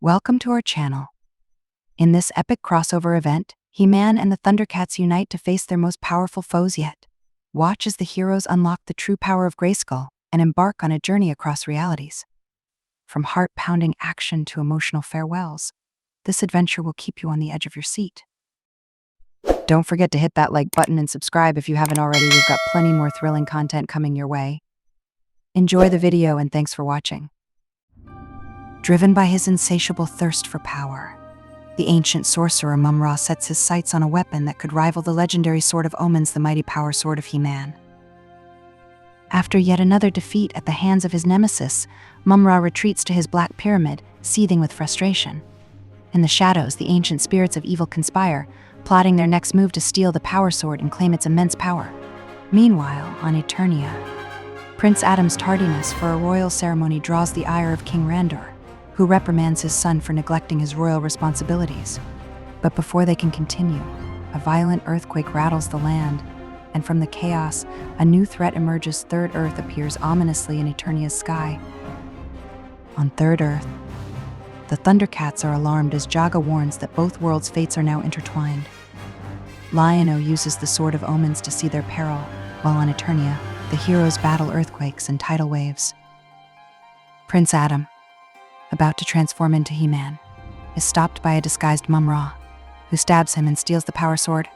Welcome to our channel. In this epic crossover event, He-Man and the Thundercats unite to face their most powerful foes yet. Watch as the heroes unlock the true power of Grayskull and embark on a journey across realities. From heart-pounding action to emotional farewells, this adventure will keep you on the edge of your seat. Don't forget to hit that like button and subscribe if you haven't already. We've got plenty more thrilling content coming your way. Enjoy the video and thanks for watching. Driven by his insatiable thirst for power, the ancient sorcerer Mumm-Ra sets his sights on a weapon that could rival the legendary Sword of Omens, the mighty power sword of He-Man. After yet another defeat at the hands of his nemesis, Mumm-Ra retreats to his Black Pyramid, seething with frustration. In the shadows, the ancient spirits of evil conspire, plotting their next move to steal the power sword and claim its immense power. Meanwhile, on Eternia, Prince Adam's tardiness for a royal ceremony draws the ire of King Randor, who reprimands his son for neglecting his royal responsibilities. But before they can continue, a violent earthquake rattles the land, and from the chaos, a new threat emerges. Third Earth appears ominously in Eternia's sky. On Third Earth, the Thundercats are alarmed as Jaga warns that both worlds' fates are now intertwined. Lion-O uses the Sword of Omens to see their peril, while on Eternia, the heroes battle earthquakes and tidal waves. Prince Adam, about to transform into He-Man, is stopped by a disguised Mumm-Ra, who stabs him and steals the power sword.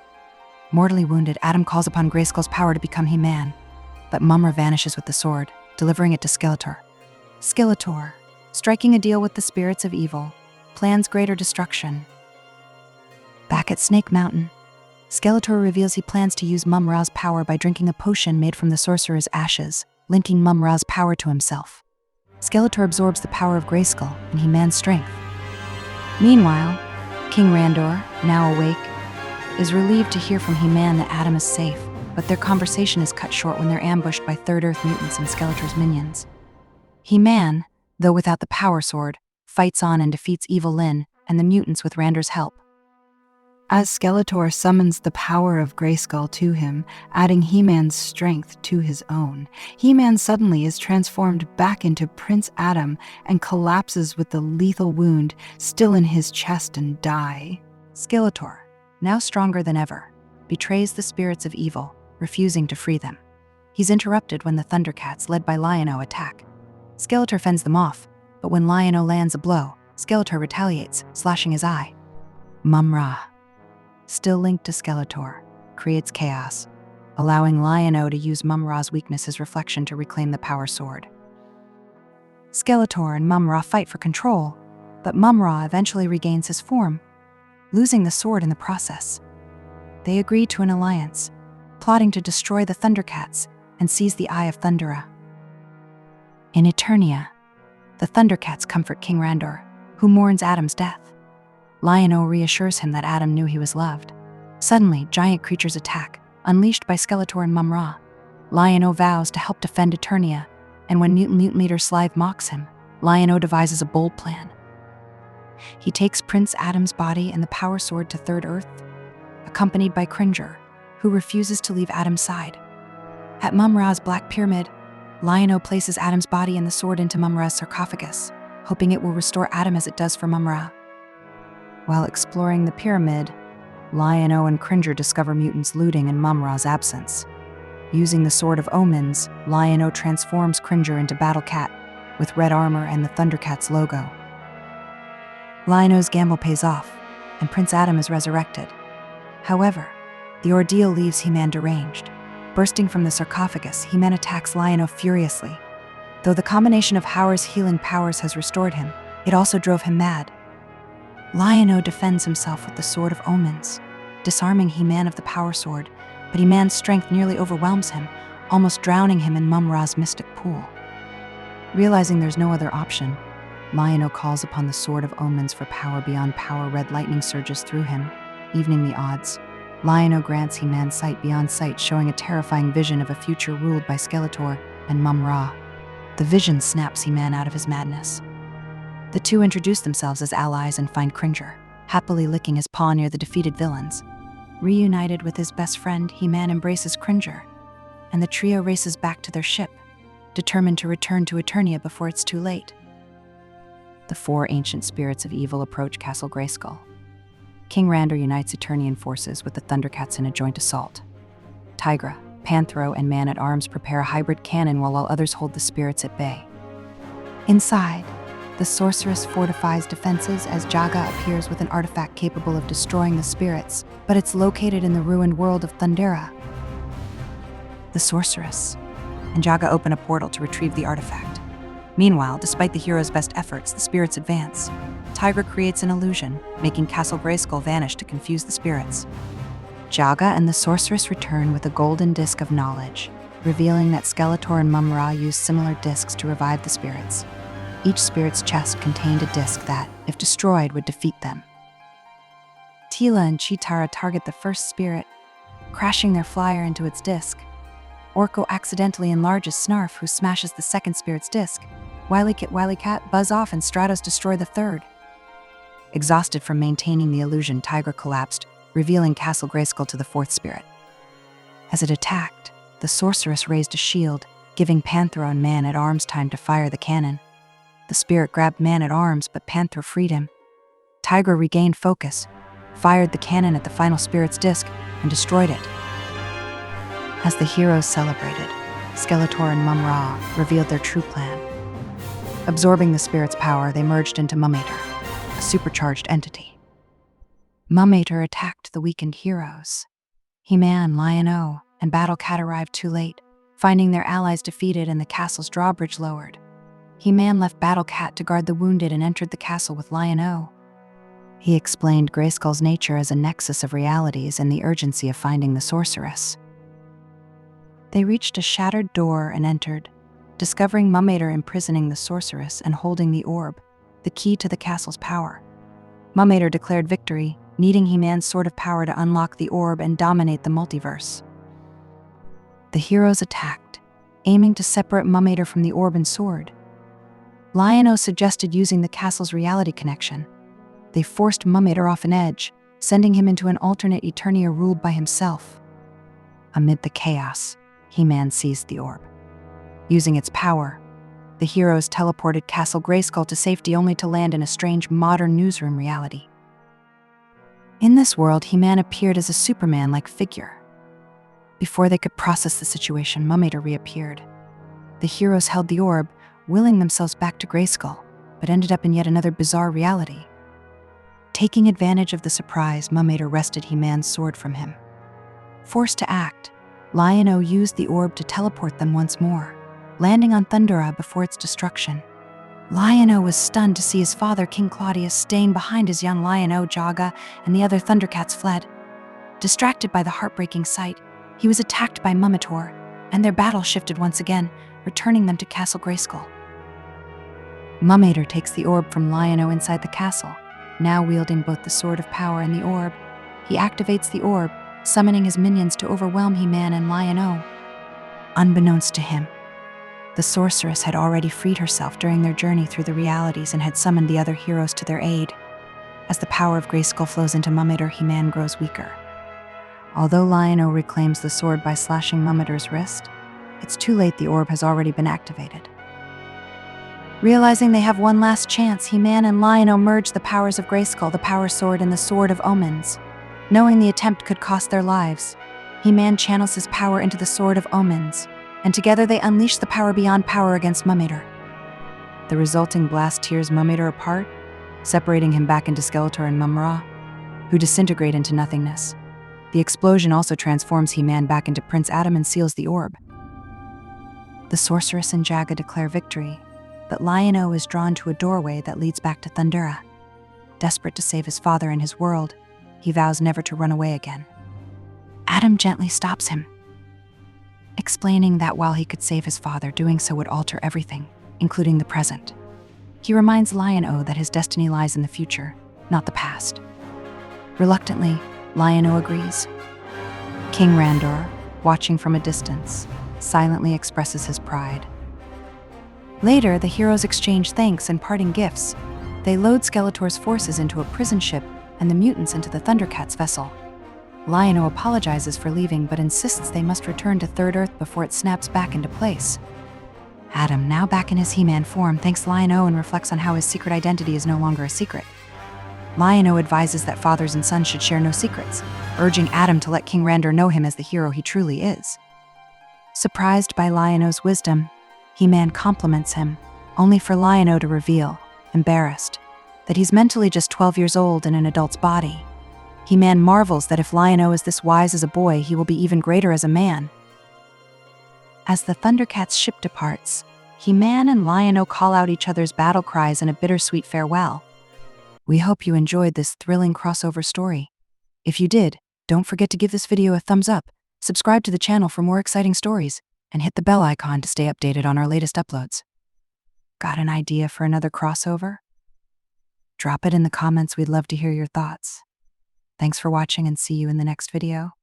Mortally wounded, Adam calls upon Grayskull's power to become He-Man, but Mumm-Ra vanishes with the sword, delivering it to Skeletor. Skeletor, striking a deal with the spirits of evil, plans greater destruction. Back at Snake Mountain, Skeletor reveals he plans to use Mumm-Ra's power by drinking a potion made from the sorcerer's ashes, linking Mumm-Ra's power to himself. Skeletor absorbs the power of Grayskull and He-Man's strength. Meanwhile, King Randor, now awake, is relieved to hear from He-Man that Adam is safe, but their conversation is cut short when they're ambushed by Third Earth mutants and Skeletor's minions. He-Man, though without the power sword, fights on and defeats Evil Lyn and the mutants with Randor's help. As Skeletor summons the power of Grayskull to him, adding He-Man's strength to his own, He-Man suddenly is transformed back into Prince Adam and collapses with the lethal wound still in his chest and die. Skeletor, now stronger than ever, betrays the spirits of evil, refusing to free them. He's interrupted when the Thundercats, led by Lion-O, attack. Skeletor fends them off, but when Lion-O lands a blow, Skeletor retaliates, slashing his eye. Mumm-Ra, still linked to Skeletor, creates chaos, allowing Lion-O to use Mumm-Ra's weakness as reflection to reclaim the power sword. Skeletor and Mumm-Ra fight for control, but Mumm-Ra eventually regains his form, losing the sword in the process. They agree to an alliance, plotting to destroy the Thundercats and seize the Eye of Thundera. In Eternia, the Thundercats comfort King Randor, who mourns Adam's death. Lion-O reassures him that Adam knew he was loved. Suddenly, giant creatures attack, unleashed by Skeletor and Mumm-Ra. Lion-O vows to help defend Eternia, and when mutant leader Slythe mocks him, Lion-O devises a bold plan. He takes Prince Adam's body and the power sword to Third Earth, accompanied by Cringer, who refuses to leave Adam's side. At Mumm-Ra's Black Pyramid, Lion-O places Adam's body and the sword into Mumm-Ra's sarcophagus, hoping it will restore Adam as it does for Mumm-Ra. While exploring the pyramid, Lion-O and Cringer discover mutants looting in Mumm-Ra's absence. Using the Sword of Omens, Lion-O transforms Cringer into Battle Cat, with red armor and the Thundercats logo. Lion-O's gamble pays off, and Prince Adam is resurrected. However, the ordeal leaves He-Man deranged. Bursting from the sarcophagus, He-Man attacks Lion-O furiously. Though the combination of Howr's healing powers has restored him, it also drove him mad. Lion-O defends himself with the Sword of Omens, disarming He-Man of the power sword, but He-Man's strength nearly overwhelms him, almost drowning him in Mumm-Ra's mystic pool. Realizing there's no other option, Lion-O calls upon the Sword of Omens for power beyond power. Red lightning surges through him, evening the odds. Lion-O grants He-Man sight beyond sight, showing a terrifying vision of a future ruled by Skeletor and Mumm-Ra. The vision snaps He-Man out of his madness. The two introduce themselves as allies and find Cringer, happily licking his paw near the defeated villains. Reunited with his best friend, He-Man embraces Cringer, and the trio races back to their ship, determined to return to Eternia before it's too late. The four ancient spirits of evil approach Castle Grayskull. King Randor unites Eternian forces with the Thundercats in a joint assault. Tigra, Panthro, and Man-at-Arms prepare a hybrid cannon while all others hold the spirits at bay. Inside, the sorceress fortifies defenses as Jaga appears with an artifact capable of destroying the spirits, but it's located in the ruined world of Thundera. The sorceress and Jaga open a portal to retrieve the artifact. Meanwhile, despite the hero's best efforts, the spirits advance. Tigra creates an illusion, making Castle Grayskull vanish to confuse the spirits. Jaga and the sorceress return with a golden disc of knowledge, revealing that Skeletor and Mum-Ra used similar discs to revive the spirits. Each spirit's chest contained a disc that, if destroyed, would defeat them. Teela and Cheetara target the first spirit, crashing their flyer into its disc. Orko accidentally enlarges Snarf, who smashes the second spirit's disc. Wily-Cat buzz off and Stratos destroy the third. Exhausted from maintaining the illusion, Tigra collapsed, revealing Castle Grayskull to the fourth spirit. As it attacked, the sorceress raised a shield, giving Panthro and Man-at-Arms time to fire the cannon. The spirit grabbed Man-at-Arms, but Panthro freed him. Tigra regained focus, fired the cannon at the final spirit's disc, and destroyed it. As the heroes celebrated, Skeletor and Mum-Ra revealed their true plan. Absorbing the spirit's power, they merged into Mum-Ator, a supercharged entity. Mum-Ator attacked the weakened heroes. He-Man, Lion-O, and Battle-Cat arrived too late, finding their allies defeated and the castle's drawbridge lowered. He-Man left Battle-Cat to guard the wounded and entered the castle with Lion-O. He explained Grayskull's nature as a nexus of realities and the urgency of finding the sorceress. They reached a shattered door and entered, discovering Mum-Ator imprisoning the sorceress and holding the orb, the key to the castle's power. Mum-Ator declared victory, needing He-Man's sword of power to unlock the orb and dominate the multiverse. The heroes attacked, aiming to separate Mum-Ator from the orb and sword. Lion-O suggested using the castle's reality connection. They forced Mum-Ator off an edge, sending him into an alternate Eternia ruled by himself. Amid the chaos, He-Man seized the orb. Using its power, the heroes teleported Castle Grayskull to safety only to land in a strange modern newsroom reality. In this world, He-Man appeared as a Superman-like figure. Before they could process the situation, Mum-Ator reappeared. The heroes held the orb, willing themselves back to Grayskull, but ended up in yet another bizarre reality. Taking advantage of the surprise, Mum-Ator wrested He-Man's sword from him. Forced to act, Lion-O used the orb to teleport them once more, landing on Thundera before its destruction. Lion-O was stunned to see his father, King Claudius, staying behind as young Lion-O, Jaga, and the other Thundercats fled. Distracted by the heartbreaking sight, he was attacked by Mum-Ator, and their battle shifted once again, returning them to Castle Grayskull. Mum-Ator takes the orb from Lion-O inside the castle. Now wielding both the Sword of Power and the orb, he activates the orb, summoning his minions to overwhelm He-Man and Lion-O. Unbeknownst to him, the sorceress had already freed herself during their journey through the realities and had summoned the other heroes to their aid. As the power of Grayskull flows into Mum-Ator, He-Man grows weaker. Although Lion-O reclaims the sword by slashing Mum-Ator's wrist, it's too late, the orb has already been activated. Realizing they have one last chance, He-Man and Lion-O merge the powers of Grayskull, the Power Sword and the Sword of Omens. Knowing the attempt could cost their lives, He-Man channels his power into the Sword of Omens, and together they unleash the power beyond power against Mum-Ator. The resulting blast tears Mum-Ator apart, separating him back into Skeletor and Mum-Ra, who disintegrate into nothingness. The explosion also transforms He-Man back into Prince Adam and seals the orb. The sorceress and Jaga declare victory, but Lion-O is drawn to a doorway that leads back to Thundera. Desperate to save his father and his world, he vows never to run away again. Adam gently stops him, explaining that while he could save his father, doing so would alter everything, including the present. He reminds Lion-O that his destiny lies in the future, not the past. Reluctantly, Lion-O agrees. King Randor, watching from a distance, silently expresses his pride. Later, the heroes exchange thanks and parting gifts. They load Skeletor's forces into a prison ship and the mutants into the Thundercats' vessel. Lion-O apologizes for leaving but insists they must return to Third Earth before it snaps back into place. Adam, now back in his He-Man form, thanks Lion-O and reflects on how his secret identity is no longer a secret. Lion-O advises that fathers and sons should share no secrets, urging Adam to let King Randor know him as the hero he truly is. Surprised by Lion-O's wisdom, He-Man compliments him, only for Lion-O to reveal, embarrassed, that he's mentally just 12 years old in an adult's body. He-Man marvels that if Lion-O is this wise as a boy, he will be even greater as a man. As the Thundercats ship departs, He-Man and Lion-O call out each other's battle cries in a bittersweet farewell. We hope you enjoyed this thrilling crossover story. If you did, don't forget to give this video a thumbs up, subscribe to the channel for more exciting stories, and hit the bell icon to stay updated on our latest uploads. Got an idea for another crossover? Drop it in the comments, we'd love to hear your thoughts. Thanks for watching and see you in the next video.